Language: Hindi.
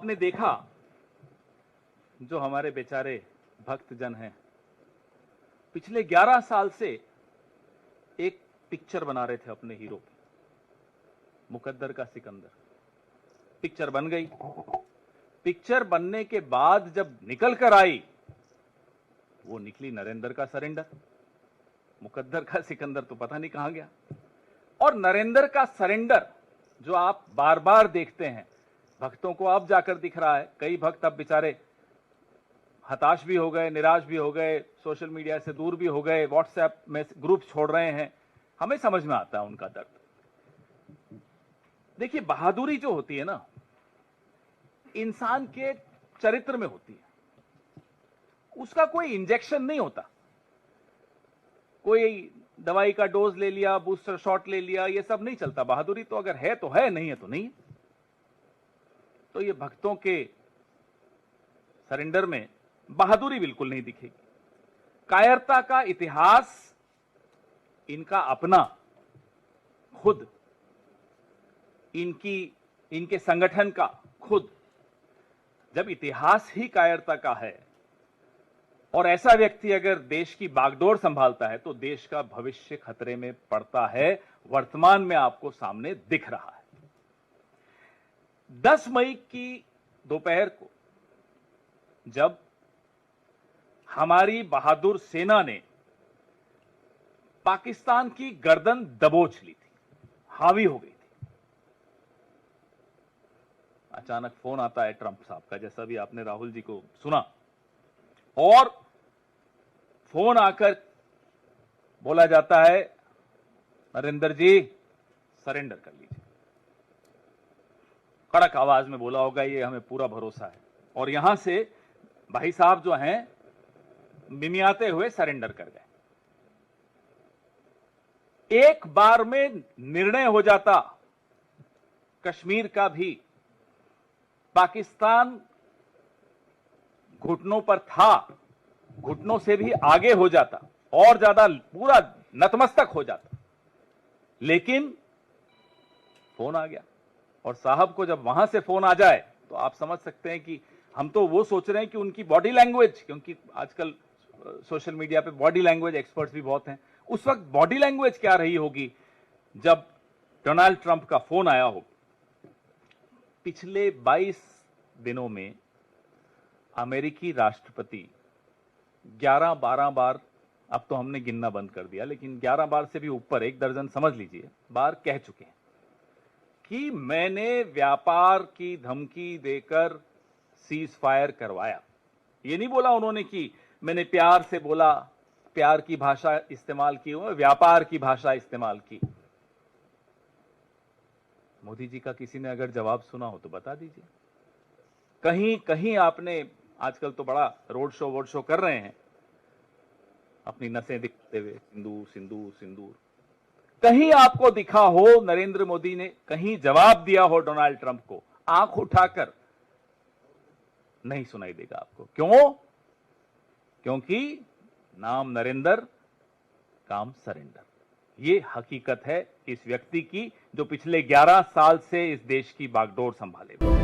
आपने देखा जो हमारे बेचारे भक्तजन हैं, पिछले 11 साल से एक पिक्चर बना रहे थे अपने हीरो की, मुकद्दर का सिकंदर। पिक्चर बन गई। पिक्चर बनने के बाद जब निकल कर आई, वो निकली नरेंद्र का सरेंडर। मुकद्दर का सिकंदर तो पता नहीं कहां गया। और नरेंद्र का सरेंडर जो आप बार बार देखते हैं, भक्तों को अब जाकर दिख रहा है। कई भक्त अब बेचारे हताश भी हो गए, निराश भी हो गए, सोशल मीडिया से दूर भी हो गए, व्हाट्सएप में ग्रुप छोड़ रहे हैं। हमें समझ में आता है उनका दर्द। देखिए, बहादुरी जो होती है ना, इंसान के चरित्र में होती है। उसका कोई इंजेक्शन नहीं होता, कोई दवाई का डोज ले लिया, बूस्टर शॉट ले लिया, ये सब नहीं चलता। बहादुरी तो अगर है तो है, नहीं है तो नहीं है। तो ये भक्तों के सरेंडर में बहादुरी बिल्कुल नहीं दिखेगी। कायरता का इतिहास इनका अपना, खुद इनके संगठन का खुद। जब इतिहास ही कायरता का है और ऐसा व्यक्ति अगर देश की बागडोर संभालता है, तो देश का भविष्य खतरे में पड़ता है। वर्तमान में आपको सामने दिख रहा है। 10 मई की दोपहर को जब हमारी बहादुर सेना ने पाकिस्तान की गर्दन दबोच ली थी, हावी हो गई थी, अचानक फोन आता है ट्रंप साहब का, जैसा भी आपने राहुल जी को सुना। और फोन आकर बोला जाता है, नरेंद्र जी सरेंडर कर लीजिए। कड़क आवाज में बोला होगा, ये हमें पूरा भरोसा है। और यहां से भाई साहब जो हैं, मिमियाते हुए सरेंडर कर गए। एक बार में निर्णय हो जाता कश्मीर का भी। पाकिस्तान घुटनों पर था, घुटनों से भी आगे हो जाता और ज्यादा पूरा नतमस्तक हो जाता। लेकिन फोन आ गया। और साहब को जब वहां से फोन आ जाए, तो आप समझ सकते हैं कि हम तो वो सोच रहे हैं कि उनकी बॉडी लैंग्वेज, क्योंकि आजकल सोशल मीडिया पे बॉडी लैंग्वेज एक्सपर्ट्स भी बहुत हैं, उस वक्त बॉडी लैंग्वेज क्या रही होगी जब डोनाल्ड ट्रंप का फोन आया हो। पिछले 22 दिनों में अमेरिकी राष्ट्रपति 11-12 बार, अब तो हमने गिनना बंद कर दिया, लेकिन 11 बार से भी ऊपर, 1 दर्जन समझ लीजिए बार कह चुके हैं कि मैंने व्यापार की धमकी देकर सीज फायर करवाया। ये नहीं बोला उन्होंने कि मैंने प्यार से बोला, प्यार की भाषा इस्तेमाल की, व्यापार की भाषा इस्तेमाल की। मोदी जी का किसी ने अगर जवाब सुना हो तो बता दीजिए। कहीं कहीं आपने, आजकल तो बड़ा रोड शो कर रहे हैं, अपनी नसें दिखाते हुए, सिंदूर सिंदूर सिंदूर। कहीं आपको दिखा हो नरेंद्र मोदी ने कहीं जवाब दिया हो डोनाल्ड ट्रंप को, आंख उठाकर? नहीं सुनाई देगा आपको। क्यों? क्योंकि नाम नरेंद्र, काम सरेंडर। ये हकीकत है इस व्यक्ति की, जो पिछले 11 साल से इस देश की बागडोर संभाले।